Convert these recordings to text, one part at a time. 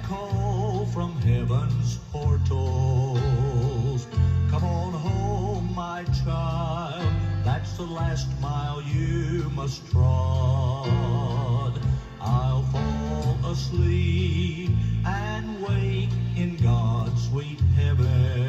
call from heaven's portals. Come on home, my child, that's the last mile you must trod. I'll fall asleep and wake in God's sweet heaven,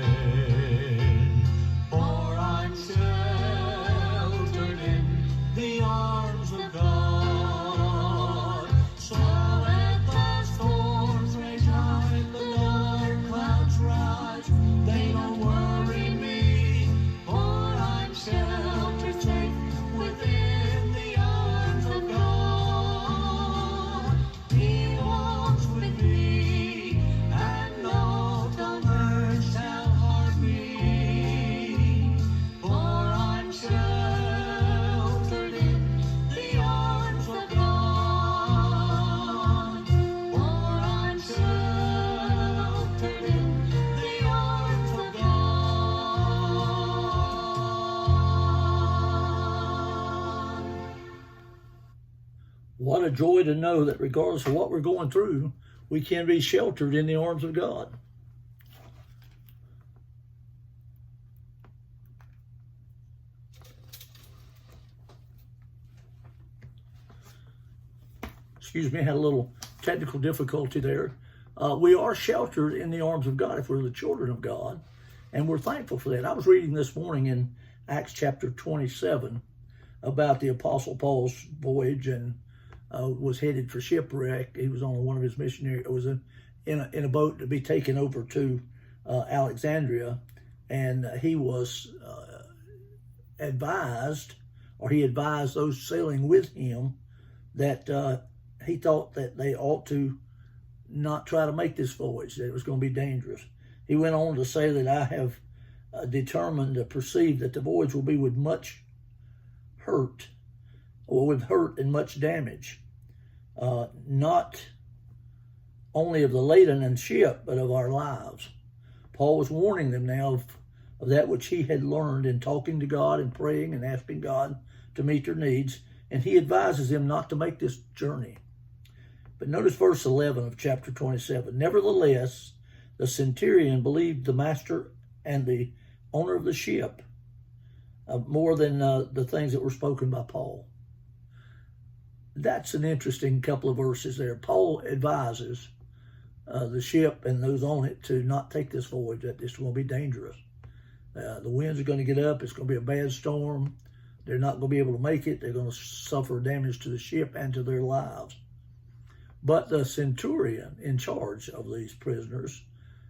for I'm sheltered in the arms of God. So let the storms rage high, the dark clouds rise, they don't worry me, for I'm sheltered safe within the arms of God. He walks with me, and no hurt shall harm me, for I'm sheltered in the arms of God. For I'm sheltered in the arms of God. What a joy to know that regardless of what we're going through, we can be sheltered in the arms of God. Excuse me, I had a little technical difficulty there. We are sheltered in the arms of God if we're the children of God, and we're thankful for that. I was reading this morning in Acts chapter 27 about the Apostle Paul's voyage and was headed for shipwreck. He was on one of his missionary, was in a boat to be taken over to Alexandria, and he was advised, or he advised those sailing with him, that he thought that they ought to not try to make this voyage, that it was going to be dangerous. He went on to say that I have determined to perceive that the voyage will be with much hurt, or with hurt and much damage, not only of the laden and ship, but of our lives. Paul was warning them now of that which he had learned in talking to God and praying and asking God to meet their needs, and he advises them not to make this journey. But notice verse 11 of chapter 27. Nevertheless, the centurion believed the master and the owner of the ship more than the things that were spoken by Paul. That's an interesting couple of verses there. Paul advises the ship and those on it to not take this voyage, that it's going to be dangerous. The winds are going to get up. It's going to be a bad storm. They're not going to be able to make it. They're going to suffer damage to the ship and to their lives. But the centurion in charge of these prisoners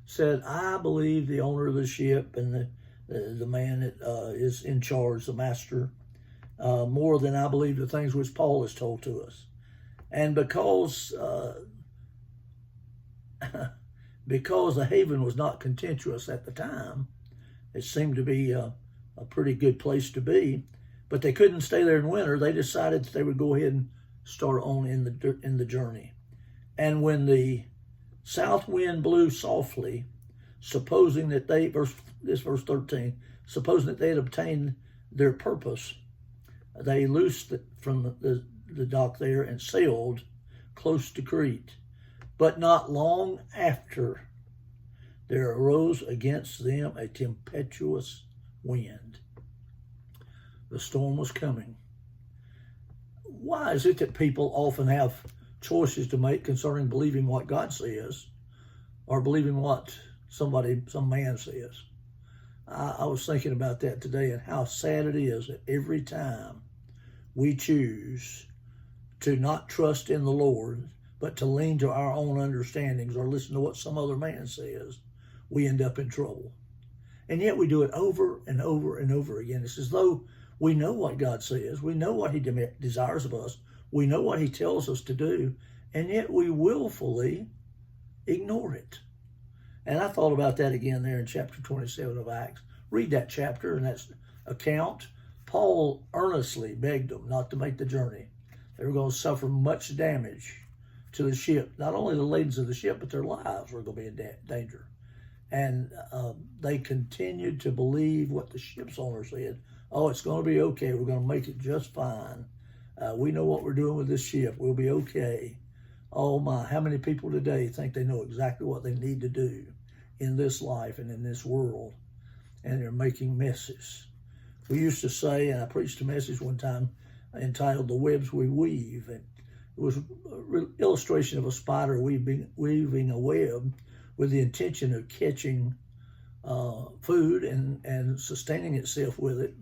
said, I believe the owner of the ship and the man that is in charge, the master, more than I believe the things which Paul has told to us. And because the haven was not contentious at the time, it seemed to be a pretty good place to be, but they couldn't stay there in winter. They decided that they would go ahead and start on in the journey. And when the south wind blew softly, supposing that verse 13, supposing that they had obtained their purpose, they loosed from the dock there and sailed close to Crete. But not long after, there arose against them a tempestuous wind. The storm was coming. Why is it that people often have choices to make concerning believing what God says or believing what some man says? I was thinking about that today and how sad it is that every time we choose to not trust in the Lord, but to lean to our own understandings or listen to what some other man says, we end up in trouble. And yet we do it over and over and over again. It's as though we know what God says. We know what he desires of us. We know what he tells us to do, and yet we willfully ignore it. And I thought about that again there in chapter 27 of Acts. Read that chapter and that account. Paul earnestly begged them not to make the journey. They were going to suffer much damage to the ship. Not only the ladies of the ship, but their lives were going to be in danger. And they continued to believe what the ship's owner said. Oh, it's going to be okay. We're going to make it just fine. We know what we're doing with this ship. We'll be okay. Oh my, how many people today think they know exactly what they need to do in this life and in this world, and they're making messes. We used to say, and I preached a message one time entitled "The Webs We Weave," and it was an illustration of a spider weaving a web with the intention of catching food and sustaining itself with it,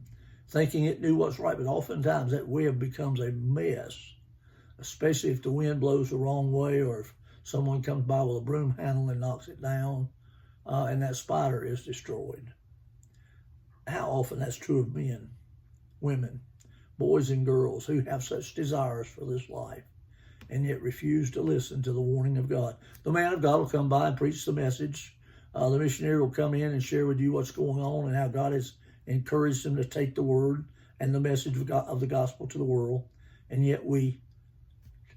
thinking it knew what's right. But oftentimes that web becomes a mess, especially if the wind blows the wrong way or if someone comes by with a broom handle and knocks it down, and that spider is destroyed. How often that's true of men, women, boys and girls who have such desires for this life and yet refuse to listen to the warning of God. The man of God will come by and preach the message. The missionary will come in and share with you what's going on and how God has encouraged them to take the word and the message of, God, of the gospel to the world. And yet we,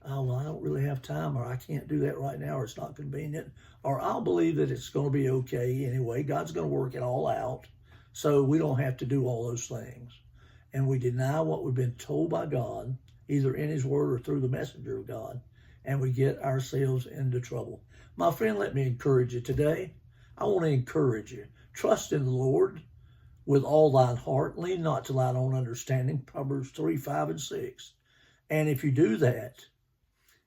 oh, well, I don't really have time, or I can't do that right now, or it's not convenient, or I'll believe that it's going to be okay anyway. God's going to work it all out, so we don't have to do all those things. And we deny what we've been told by God, either in his word or through the messenger of God, and we get ourselves into trouble. My friend, let me encourage you today. I want to encourage you. Trust in the Lord with all thine heart. Lean not to thine own understanding. Proverbs 3, 5, and 6. And if you do that,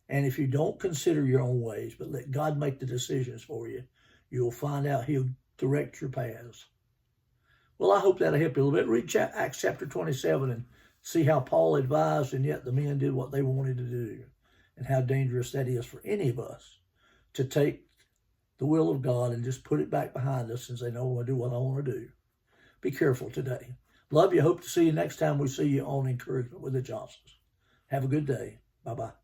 and if you don't consider your own ways, but let God make the decisions for you, you'll find out he'll direct your paths. Well, I hope that'll help you a little bit. Read Acts chapter 27 and see how Paul advised, and yet the men did what they wanted to do, and how dangerous that is for any of us to take the will of God and just put it back behind us and say, no, I want to do what I want to do. Be careful today. Love you. Hope to see you next time we see you on Encouragement with the Johnsons. Have a good day. Bye-bye.